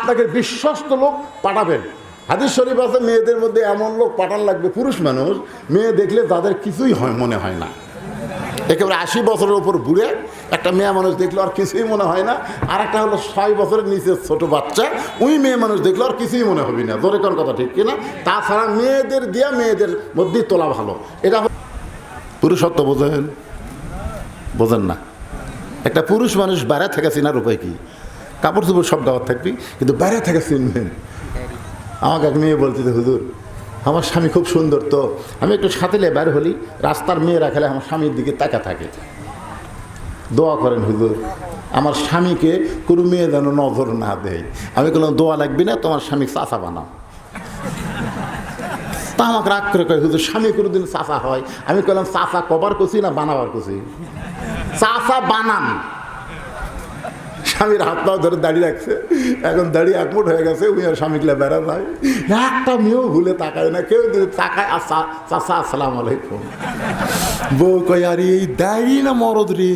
আপনাকে বিশ্বস্ত লোক পাঠাবেন। হাদিস শরীফ আছে, মেয়েদের মধ্যে এমন লোক পাঠান লাগবে, পুরুষ মানুষ মেয়ে দেখলে তাদের কিছুই মনে হয় না। একেবারে 80 বছরের উপর বুড়ে একটা মেয়ে মানুষ দেখলে আর কিছুই মনে হয় না। আর একটা হলো 6 বছরের নিচে ছোট বাচ্চা, ওই মেয়ে মানুষ দেখলে আর কিছুই মনে হবে না। ধরে কোন কথা ঠিক কিনা? তাছাড়া মেয়েদের দিয়া মেয়েদের মধ্যেই তোলা ভালো। এটা পুরুষত্ব বোঝেন? বোঝেন না। একটা পুরুষ মানুষ বাইরে থেকে চেনার উপায় কি? কাপড় চোপড় সব গাওয়ার থাকবি, কিন্তু বাইরে থেকে চিনবেন। আমাকে এক মেয়ে বলছে, হুজুর আমার স্বামী খুব সুন্দর, তো আমি একটু সাথেলে বের হলি, রাস্তার মেয়েরা খেলে আমার স্বামীর দিকে তাকা থাকে। দোয়া করেন হুজুর, আমার স্বামীকে কোনো মেয়ে যেন নজর না দেয়। আমি বললাম, দোয়া লাগবি না, তোমার স্বামী চাচা বানাও। তা আমাকে রাগ করে কয়, হুজুর স্বামী কোনোদিন চাচা হয়? আমি বললাম, চাচা কবার করছি না বানাবার করছি? চাচা বানান। স্বামীর হাত পাও ধরে দাঁড়িয়ে রাখছে, এখন দাঁড়িয়ে একমুট হয়ে গেছে। উনি আর স্বামীগুলা বেড়া যায়, একটা মেয়েও ভুলে তাকায় না। কেউ যদি তাকায়, চাচা আসসালাম আলাইকুম। বউ কয়, আরে এই দাঁড়ি না মরদ রে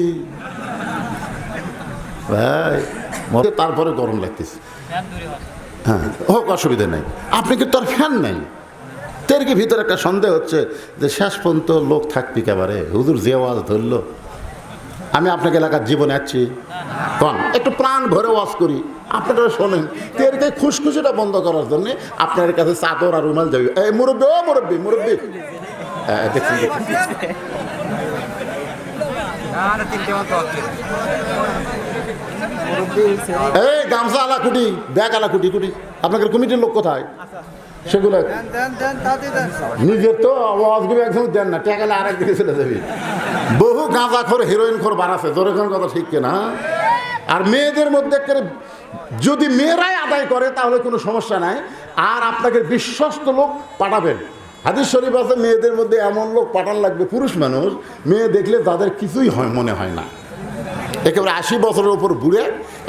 ভাই, তারপরে গরম লাগতেছে। হ্যাঁ হোক, অসুবিধা নেই। আপনি কি তোর ফ্যান নেই? তের কি ভিতরে একটা সন্দেহ হচ্ছে যে শেষ পর্যন্ত লোক থাকবি একেবারে? হুজুর যে ওয়াজ ধরলো, আমি আপনাকে এলাকার জীবনে আছি কন একটু প্রাণ ভরে ওয়াজ করি, আপনারা শোনেন। তেরকে খুশখুশিটা বন্ধ করার জন্য আপনার কাছে চাদর আর রুমাল যাবে। এই মুরব্বী, ও মুরব্বী, মুরব্বী দেখছেন, এই গামছা আলা কুটি, ব্যাগ আলা কুটি কুটি। আপনাদের কমিটির লোক কোথায়? সেগুলো নিজের তো আওয়াজগুলো একদম দেন না, টেকালে আরেক দিকে চলে যাবি। বহু গাঁজা খোর, হিরোইন খোর বাড়াছে, জোরে কোন কথা ঠিক কিনা? আর মেয়েদের মধ্যে যদি মেয়েরাই আদায় করে তাহলে কোনো সমস্যা নাই। আর আপনাকে বিশ্বস্ত লোক পাঠাবেন। হাদিস শরীফ আছে, মেয়েদের মধ্যে এমন লোক পাঠান লাগবে, পুরুষ মানুষ মেয়ে দেখলে তাদের কিছুই মনে হয় না। একেবারে 80 বছরের উপর বুড়ে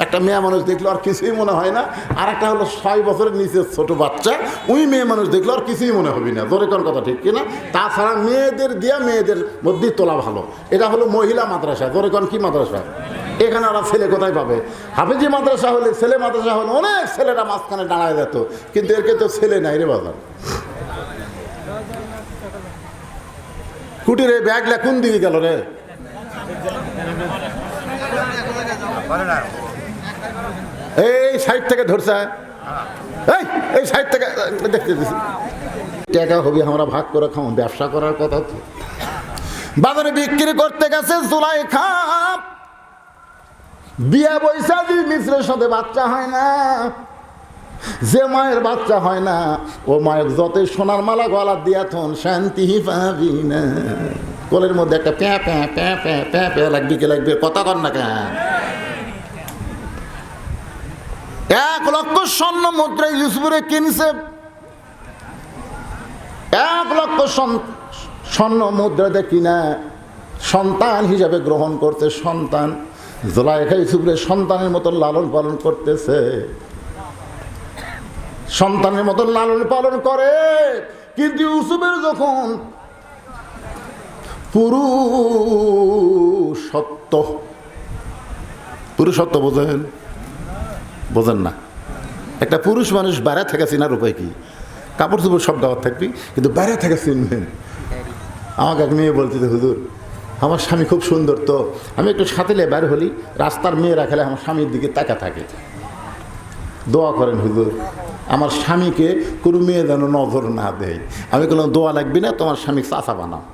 একটা মেয়ে মানুষ দেখলে আর কিছুই মনে হয় না। আর একটা হলো 6 বছরের নিচে ছোট বাচ্চা, ওই মেয়ে মানুষ দেখলে আর কিছুই মনে হবে না। ধরে কোন কথা ঠিক কিনা? তাছাড়া মেয়েদের দিয়া মেয়েদের মধ্যেই তোলা ভালো। এটা হলো মহিলা মাদ্রাসা। ধরে কোন কি মাদ্রাসা? এখানে ওরা ছেলে কোথায় পাবে? হাফেজি মাদ্রাসা হলে, ছেলে মাদ্রাসা হলে অনেক ছেলেরা মাঝখানে দাঁড়ায় যেত, কিন্তু এরকে তো ছেলে নাই রে বাজার। কুটির এই ব্যাগলা কোন দিকে গেল রে? এই সাইড থেকে ধরছে, এই সাইড থেকে দেখতে দিচ্ছি। টাকা হবে, আমরা ভাগ করে খাও, ব্যবসা করার কথা তো। বাজারে বিক্রি করতে গেছে জুলাইখা, বিয়া বৈশা দি মিশ্রের সাথে বাচ্চা হয় না। যে মায়ের বাচ্চা হয় না, ও মায়ের যতই সোনার মালা গলা দিয়া থন শান্তি পাবি না। কোলের মধ্যে একটা প্যাঁ প্যাঁ প্যাঁ প্যাঁ প্যাঁ প্যাঁ লাগবে, কে লাগবে, কথা কর না কেন? 1 লক্ষ স্বর্ণ মুদ্রা ইউসুফরে কিনছে, 1 লক্ষ স্বর্ণ মুদ্রাতে কিনা সন্তান হিসাবে গ্রহণ করতে। সন্তান জুলাইখা ইউসুফরে সন্তানের মতো লালন পালন করতেছে, সন্তানের মতো লালন পালন করে। কিন্তু ইউসুফের যখন পুরুষত্ব বোঝেন? বোঝেন না। একটা পুরুষ মানুষ বাইরে থেকে চেনার উপায় কি? কাপড় চোপড় সব গাওয়ার থাকবি, কিন্তু বাইরে থেকে চিনবেন। আমাকে এক মেয়ে বলছে, হুজুর আমার স্বামী খুব সুন্দর, তো আমি একটু সাথেলে বের হলি, রাস্তার মেয়েরা খেলে আমার স্বামীর দিকে তাকা থাকে। দোয়া করেন হুজুর, আমার স্বামীকে কোনো মেয়ে যেন নজর না দেয়। আমি বললাম, দোয়া লাগবি না, তোমার স্বামী চাচা বানাও।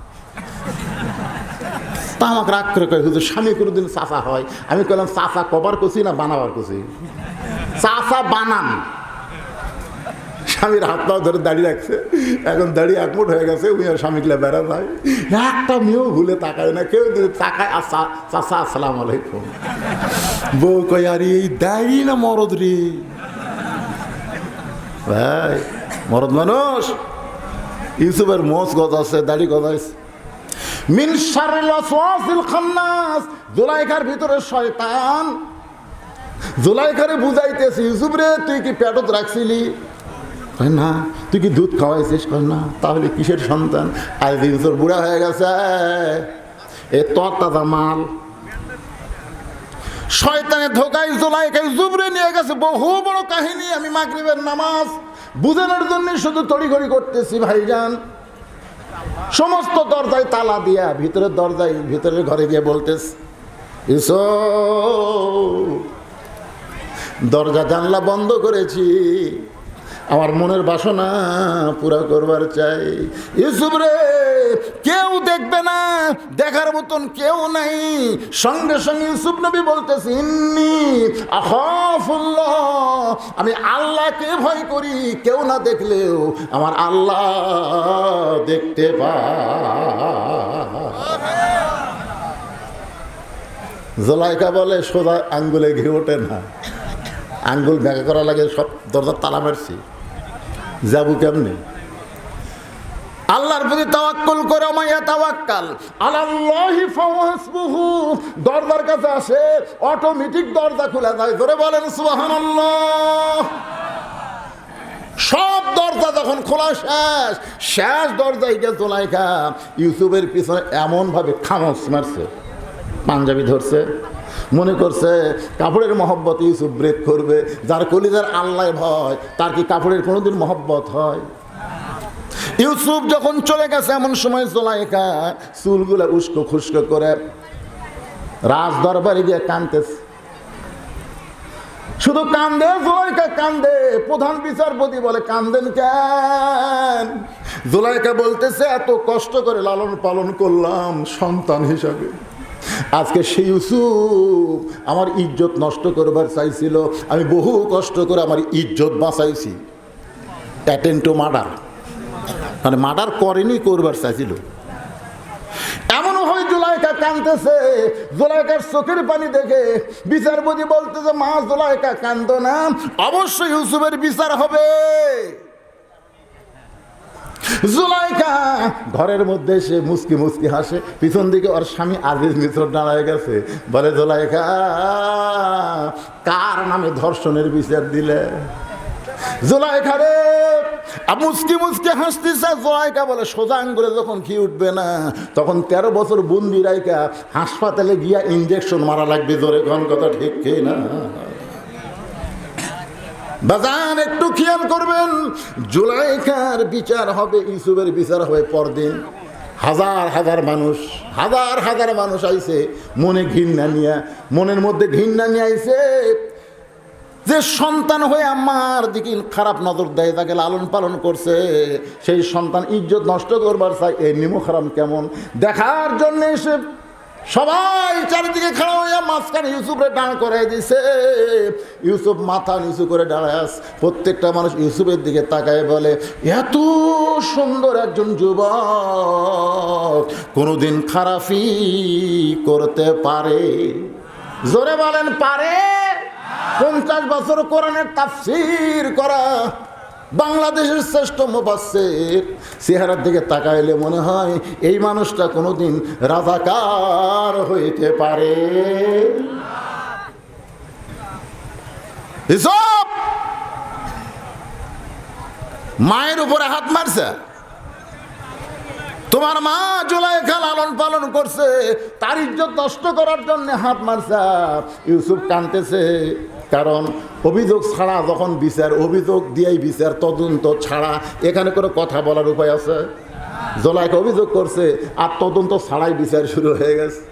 তা আমাকে রাগ করে কয়, হুজুর স্বামী কোনোদিন চাচা হয়? আমি বললাম, চাচা কবার করছি না বানাবার করছি? চাচা বানান। স্বামীর হাত পাও ধরে দাঁড়িয়ে রাখছে, এখন দাঁড়িয়ে একমুট হয়ে গেছে। উনি আর স্বামীগুলা বেড়া যায়, একটা মেয়েও ভুলে তাকায় না। কেউ যদি তাকায়, চাচা আসসালাম আলাইকুম। বউ কয়, আরে এই দাঁড়ি না মরদ রে ভাই, মরদ মানুষ। ইউসুফের মোচ গজাচ্ছে, দাড়ি গজাইছে। মিন শাররিল ওয়াসওয়াসিল খান্নাস, জুলাইখার ভিতরে শয়তান। জুলাইখারে বুঝাইতেছে, ইউসুফ রে তুই কি পেটত রাখছিলি? না। তুই কি দুধ খাওয়াইছিস? না। তাহলে কিসের সন্তান? আজ ইউসুফ বুড়া হয়ে গেছে, এ তরতাজা মাল। শয়তানের ধোকায় জুলাইখা ইউসুফরে নিয়ে গেছে। বহু বড় কাহিনী, আমি মাগরিবের নামাজ বুঝানোর জন্য শুধু তড়িঘড়ি করতেছি ভাইজান। সমস্ত দরজায় তালা দিয়া ভিতরের দরজায় ভিতরের ঘরে গিয়ে বলতেছে, ইউসুফ দরজা জানলা বন্ধ করেছি, আমার মনের বাসনা পুরা করবার চাই। ইউসুফ রে, কেউ দেখবে না, দেখার মতন কেউ নাই। সঙ্গে সঙ্গে ইউসুফ নবী বলতেছে, ইন্নী আখাফুল্লাহ, আমি আল্লাহকে ভয় করি, কেউ না দেখলেও আমার আল্লাহ দেখতে পায়। জুলাইখা বলে, সোজা আঙ্গুলে ঘি ওঠে না, আঙ্গুল ব্যাকা করা লাগে, সব দরজার তালা মারছি, যাবো কেমনি? আল্লাহর প্রতি তাওয়াক্কুল করে, মাইয়া তাওয়াক্কাল আলাল্লাহি ফাওয়াসবুহু, দরজার কাছে আসে অটোমেটিক দরজা খুলে যায়। ধরে বলেন সুবহানাল্লাহ। সব দরজা যখন খোলা শেষ দরজায় গিয়ে জুলাইখা ইউসুফের পিছনে এমন ভাবে খামচ মারছে, পাঞ্জাবি ধরছে, মনে করছে কাপড়ের মহব্বত ইউসুফ ব্রেক করবে। যার কলিজার আল্লাহ ভয়, তার কি কাপড়ের কোনোদিন মহব্বত হয়? ইউসুফ যখন চলে গেছে, এমন সময় জুলাইখা চুলগুলা উস্কো খুস্কো করে রাজ দরবারে গিয়ে কাঁদতেছে। শুধু কান্দে জুলাইখা, কান্দে। প্রধান বিচারপতি বলে, কান্দেন কেন? জুলাইখা বলতেছে, এত কষ্ট করে লালন পালন করলাম সন্তান হিসাবে, আজকে সেই ইউসুফ আমার ইজ্জত নষ্ট করবার চাইছিল, আমি বহু কষ্ট করে আমার ইজ্জত বাঁচাইছি। অ্যাটেন্ড টু মার্ডার, মানে মার্ডার করেনি, করবার চাইছিল। এমনও হয় জুলাইখা কাঁদতেছে। জুলাইখার চোখের পানি দেখে বিচারপতি বলতেছে, মা জুলাইখা কাঁদো না, অবশ্যই ইউসুফের বিচার হবে। জুলাইখা ঘরের মধ্যে সে মুস্কি মুস্কি হাসে, পিছন দিকে ওর স্বামী আজিজ মিত্র দাঁড়ায় গেছে। বলে, জুলাইখা কার নামে ধর্ষণের বিচার দিলে? জুলাইখা রে, মুস্কি মুস্কি হাসতেছে। জুলাইখা বলে, সোজা আঙ্গুলে যখন ঘি উঠবে না, তখন 13 বছর বন্দি রাইখা হাসপাতালে গিয়া ইঞ্জেকশন মারা লাগবে। জোরে কোন কথা ঠিক কি না? বাজান একটু খেয়াল করবেন, জুলাইখার বিচার হবে, ইউসুফের বিচার হবে পরদিন। হাজার হাজার মানুষ আইছে মনে ঘৃণা নিয়ে, মনের মধ্যে ঘৃণা নিয়ে আইছে যে সন্তান হয়ে আমার দিকে খারাপ নজর দেয়, তাকে লালন পালন করছে, সেই সন্তান ইজ্জত নষ্ট করবার চাই। এই নিমখ হারাম কেমন দেখার জন্য এসে সবাই চারিদিকে খাড়া হইয়া মাঝখানে ইউসুফরে দাঁড় করাই দিছে। ইউসুফ মাথা নিচু করে দাঁড়ায় আছে। প্রত্যেকটা মানুষ ইউসুফের দিকে তাকায় বলে, এত সুন্দর একজন যুবক কোনোদিন খারাপি করতে পারে? জোরে বলেন, পারে? 50 বছর কোরআনের তাফসীর করা বাংলাদেশের শ্রেষ্ঠ মুফাসসির, চেহারার দিকে তাকাইলে মনে হয় এই মানুষটা কোনোদিন রাজাকার হইতে পারে। এসব মায়ের উপরে হাত মারছে। তোমার মা জুলাইখা লালন পালন করছে, তার ইজ্জত নষ্ট করার জন্য হাত মারছে। ইউসুফ কাঁদতেছে, কারণ অভিযোগ ছাড়া যখন বিচার, অভিযোগ দিয়েই বিচার, তদন্ত ছাড়া এখানে কোনো কথা বলার উপায় আছে? জুলাইখা অভিযোগ করছে আর তদন্ত ছাড়াই বিচার শুরু হয়ে গেছে।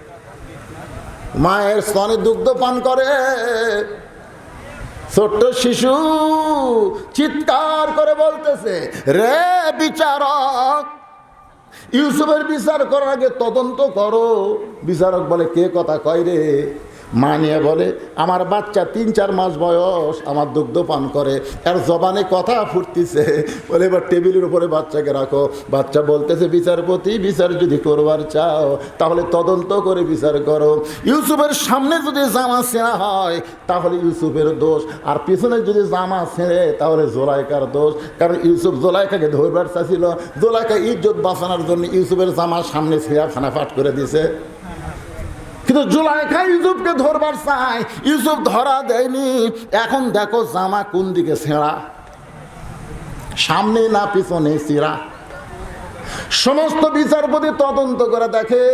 মায়ের স্তনে দুগ্ধ পান করে ছোট্ট শিশু চিৎকার করে বলতেছে, রে বিচারক, ইউসুফের বিচার করার আগে তদন্ত করো। বিচারক বলে, কে কথা কয় রে? মা নিয়ে বলে, আমার বাচ্চা 3-4 মাস বয়স, আমার দুগ্ধ পান করে, এর জবানে কথা ফুটতেছে। বলে, এবার টেবিলের উপরে বাচ্চাকে রাখো। বাচ্চা বলতেছে, বিচারপতি, বিচার যদি করবার চাও তাহলে তদন্ত করে বিচার করো। ইউসুফের সামনে যদি জামা ছেঁড়া হয় তাহলে ইউসুফের দোষ, আর পিছনে যদি জামা ছেঁড়ে তাহলে জুলাইখার দোষ। কারণ ইউসুফ জুলাইখাকে ধরবার চাইছিল, জুলাইখা ইজ্জত বাঁচানোর জন্য ইউসুফের জামা সামনে ছেঁড়া ফানাফাট করে দিছে। কিন্তু জুলাইখা ইউসুফকে ধরবার চাই, ইউসুফ ধরা দেয়নি। এখন দেখো জামা কোন দিকে ছেঁড়া, সামনে না পিছনে ছেঁড়া। সমস্ত বিচারপতি তদন্ত করে দেখে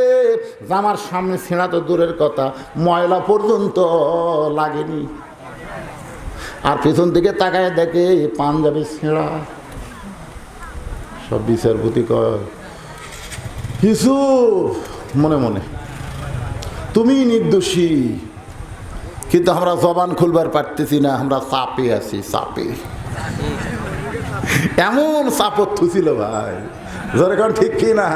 যে আমার সামনে ছেঁড়া তো দূরের কথা, ময়লা পর্যন্ত লাগেনি। আর পেছন দিকে তাকায় দেখে পাঞ্জাবি ছেঁড়া। সব বিচারপতি কয়, ইউসুফ মনে মনে তুমি নির্দোষী, কিন্তু আমরা জবান খুলবার পারতেছি না, আমরা চাপে আছি, চাপে। এমন চাপত্থ ছিল ভাই, যেরকম ঠিক কি না?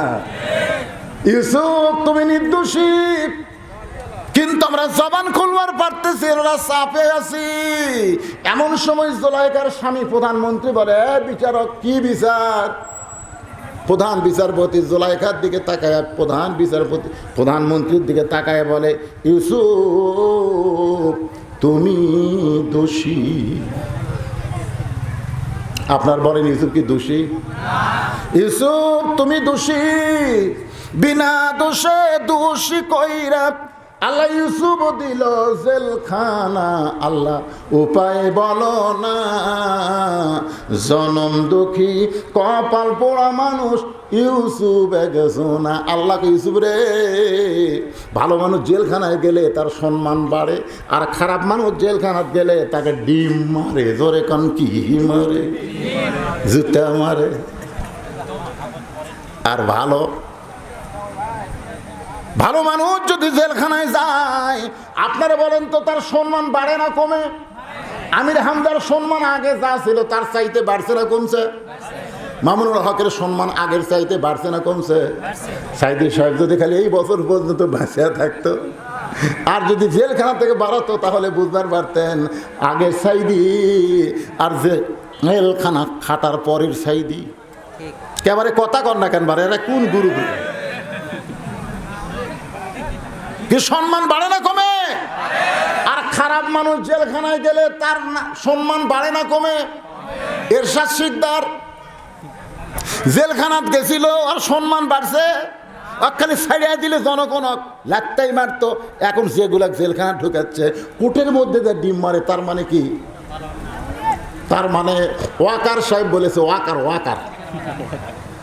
ইউসুফ তুমি নির্দোষী, কিন্তু আমরা জবান খুলবার পারতেছি, আমরা চাপে আছি। এমন সময় জুলাইখার স্বামী প্রধানমন্ত্রী বলে, বিচারক কি বিচার? প্রধান বিচারপতি জুলাইখার দিকে তাকায়, প্রধানমন্ত্রীর দিকে তাকায় বলে, ইউসুফ তুমি দোষী। আপনার বলেন ইউসুফ কি দোষী? ইউসুফ তুমি দোষী, বিনা দোষে দোষী কইরা আল্লাহ ইউসুফ দিল জেলখানা। আল্লাহ উপায় বলো না, জনম দুঃখী কপাল পোড়া মানুষ ইউসুফ গেছো না। আল্লাহকে ইউসুফ রে, ভালো মানুষ জেলখানায় গেলে তার সম্মান বাড়ে, আর খারাপ মানুষ জেলখানায় গেলে তাকে ডিম মারে। জোরে কান কি মারে? জুতা মারে। আর ভালো মানুষ যদি জেলখানায় যায়, আপনারা বলেন তো তার সম্মান বাড়ে না কমে? আমির হামদার সম্মান আগে যা ছিল তার চাইতে বাড়ছে না কমছে? মামুনুল হকের সম্মান আগের চাইতে বাড়ছে না কমছে? সাইদি সাহেব যদি খালি এই বছর পর্যন্ত বাঁচিয়া থাকতো, আর যদি জেলখানা থেকে বাড়াতো, তাহলে বুঝবার পারতেন আগের সাইদি আর জেলখানা খাটার পরের সাইদি। একেবারে কথা কর না কেন? বারে এরা কোন গুরু? কি সম্মান বাড়ে না কমে? আর খারাপ মানুষ জেলখানায় গেলে তার সম্মান বাড়ে না কমে? এরশাদ শিকদার জেলখানাত গেছিল, আর সম্মান বাড়ছে। খালি ছাড়িয়ে দিলে জনগণ লাত্তাই মারতো। এখন যেগুলা জেলখানা ঢুকাচ্ছে, কোটের মধ্যে যে ডিম মারে, তার মানে কি? তার মানে ওয়াকার সাহেব বলেছে,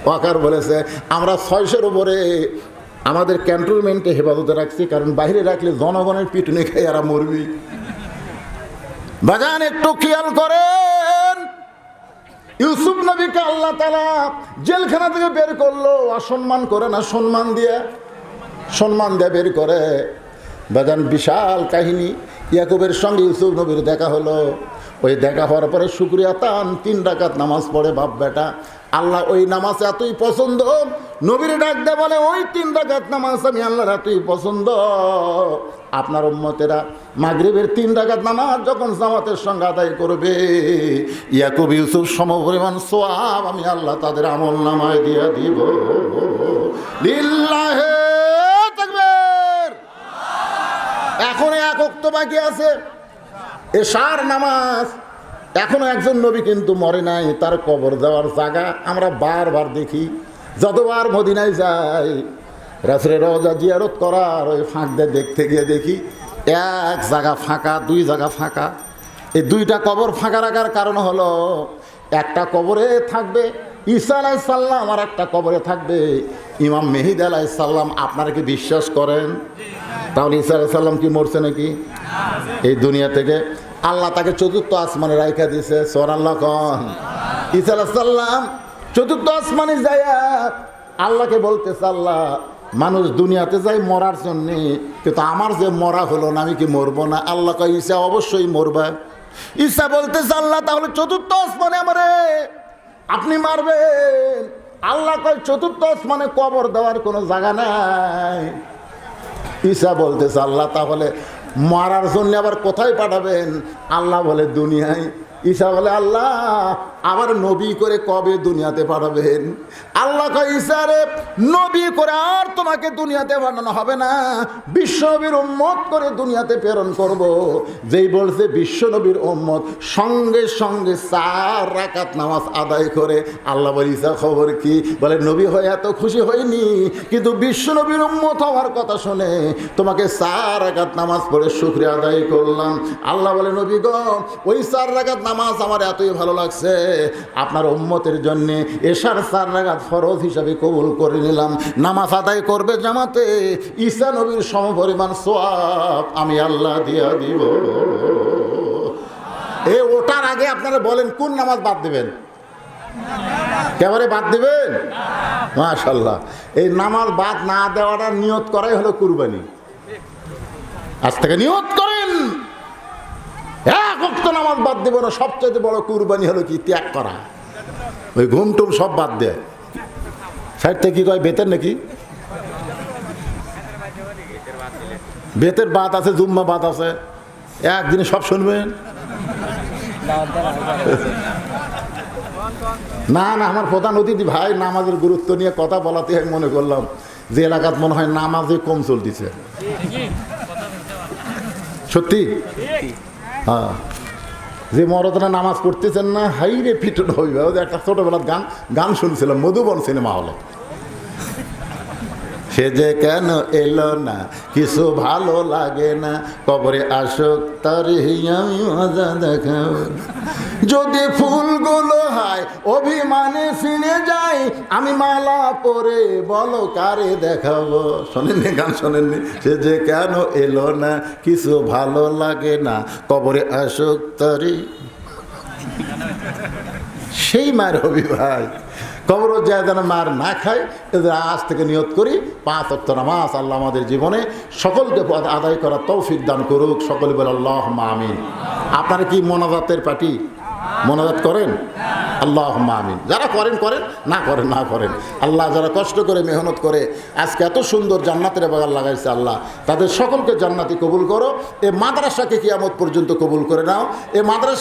ওয়াকার বলেছে আমরা 600-এর উপরে আমাদের ক্যান্টনমেন্টে হেফাজতে রাখছি, কারণ বাইরে রাখলে জনগণের পিটুনি খেয়ে এরা মরবি। বাজান একটু খেয়াল করেন, ইউসুফ নবীকে আল্লাহ তাআলা জেলখানা থেকে বের করলো, অসম্মান করে না, সম্মান দিয়ে বের করে। বাজান বিশাল কাহিনী। ইয়াকুবের সঙ্গে ইউসুফ নবীর দেখা হলো। ওই দেখা হওয়ার পরে শুকরিয়া তান 3 রাকাত নামাজ পড়ে বাপ বেটা। আল্লাহ ওই নামাজ এতই পছন্দ, নবীর ডাক দে বলে, ওই 3 রাকাত নামাজ আমি আল্লাহর এতই পছন্দ। আপনার উম্মতেরা মাগরিবের 3 রাকাত নামাজ যখন জামাতের সঙ্গে আদায় করবে, ইয়াকুব ইউসুফ সমপরিমাণ সওয়াব আমি আল্লাহ তাদের আমল নামায় দিয়ে দিব। লিল্লাহে তাকবীর। এখন 1 ওয়াক্ত বাকি আছে, এশার নামাজ। এখনো একজন নবী কিন্তু মরে নাই, তার কবর দেওয়ার জায়গা আমরা বারবার দেখি। যতবার মদিনায় যাই, রাসূলের রওজা জিয়ারত করার ওই ফাঁক দিয়ে দেখতে গিয়ে দেখি 1 জায়গা ফাঁকা, 2 জায়গা ফাঁকা। এই 2টা কবর ফাঁকা রাখার কারণ হলো, একটা কবরে থাকবে ঈসা আলাইহিস সালাম, আর একটা কবরে থাকবে ইমাম মেহেদী আলাইহিস সালাম। আপনারা কি বিশ্বাস করেন? তাহলে ঈসা আলাইহিস সালাম কি মরছে নাকি? এই দুনিয়া থেকে আল্লাহ তাকে 4র্থ আসমানে রাইখা দিয়েছে। সুবহানাল্লাহ কোন? ঈসা আলাইহিস সালাম 4র্থ আসমানে যায় আল্লাহকে বলতেছে, আল্লাহ মানুষ দুনিয়াতে যায় মরার জন্যে, কিন্তু আমার যে মরা হলো না, আমি কি মরবো না? আল্লাহ কয়, ঈসা অবশ্যই মরবা। ঈসা বলতেছে, আল্লাহ তাহলে 4র্থ আসমানে আমারে আপনি মারবেন? আল্লাহ কয়, 4র্থ আসমানে কবর দেওয়ার কোনো জায়গা নাই। ঈসা বলতেছে, আল্লাহ তাহলে মারার জন্য আবার কোথায় পাঠাবেন? আল্লাহ বলে দুনিয়ায়। ঈসা বলে, আল্লাহ আবার নবী করে কবে দুনিয়াতে পাঠাবেন? আল্লাহ কয়, ঈসা রে, নবী করে আর তোমাকে দুনিয়াতে পাঠানো হবে না, বিশ্বনবীর উম্মত করে দুনিয়াতে প্রেরণ করব। যেই বলছে বিশ্বনবীর উম্মত, সঙ্গে সঙ্গে 4 রাকাত নামাজ আদায় করে। আল্লাহ বলে, ঈসা খবর কি? বলে, নবী হয়ে এত খুশি হয়নি, কিন্তু বিশ্বনবীর উম্মত হওয়ার কথা শুনে তোমাকে 4 রাকাত নামাজ পড়ে শুকরিয়া আদায় করলাম। আল্লাহ বলে, নবী গো, ওই 4 রাকাত নামাজ আমার এতই ভালো লাগছে, আপনার উম্মতের জন্যে এশার 4 রাকাত ফরজ হিসাবে কবুল করে নিলাম। নামাজ আদায় করবে জামাতে, ঈসা নবীর সমপরিমাণ সওয়াব আমি আল্লাহ দিয়া দিব। ওটার আগে আপনারা বলেন কোন নামাজ বাদ দেবেন? একেবারে বাদ দিবেন? মাশাআল্লাহ, এই নামাজ বাদ না দেওয়াটা নিয়ত করাই হলো কুরবানি। আজ থেকে নিয়ত করেন, এক ওয়াক্ত নামাজ বাদ দেব না। সবচেয়ে বড় কুরবানি হলো কি? ত্যাগ করা। ওই ঘুম টুম সব বাদ দেয়। সাইড থেকে কি কয় বেতের নাকি? বেতের বাদ আছে, জুম্মা বাদ আছে, একদিনে সব শুনবেন না। না, আমার প্রধান অতিথি ভাই নামাজের গুরুত্ব নিয়ে কথা বলাতে আমি মনে করলাম যে এলাকাত মনে হয় নামাজে কম চলতেছে। সত্যি? হ্যাঁ, যে মরদরা নামাজ পড়তেছেন না, হাই রে পিটন হইবে। একটা ছোটবেলার গান শুনছিলাম মধুবন সিনেমা হলে। সে যে কেন এলো না, কিছু ভালো লাগে না, কবরে আসুক তার আমি মজা দেখাব। যদি ফুলগুলো হয় অভিমানে ফিরে যায়, আমি মালা পরে বলো কারে দেখাবো। শোনেননি গান? শোনেননি? সে যে কেন এলো না, কিছু ভালো লাগে না, কবরে আসুক তারি। সেই মার হবি ভাই, কবর যায় যেন মার না খায়। এদের আজ থেকে নিয়ত করি 5 ওয়াক্ত নামাজ আল্লাহ আমাদের জীবনে সকলকে আদায় করার তৌফিক দান করুক। সকলে বলে আল্লাহুম্মা আমিন। আপনারা কি মোনাজাতের পার্টি? মোনাজাত করেন? আল্লাহুম্মা আমিন। যারা করেন করেন, না করেন না করেন। আল্লাহ যারা কষ্ট করে মেহনত করে আজকে এত সুন্দর জান্নাতের বাগান লাগাইছে, আল্লাহ তাদের সকলকে জান্নাতি কবুল করো। এ মাদ্রাসাকে কিয়ামত পর্যন্ত কবুল করে নাও। এ মাদ্রাসা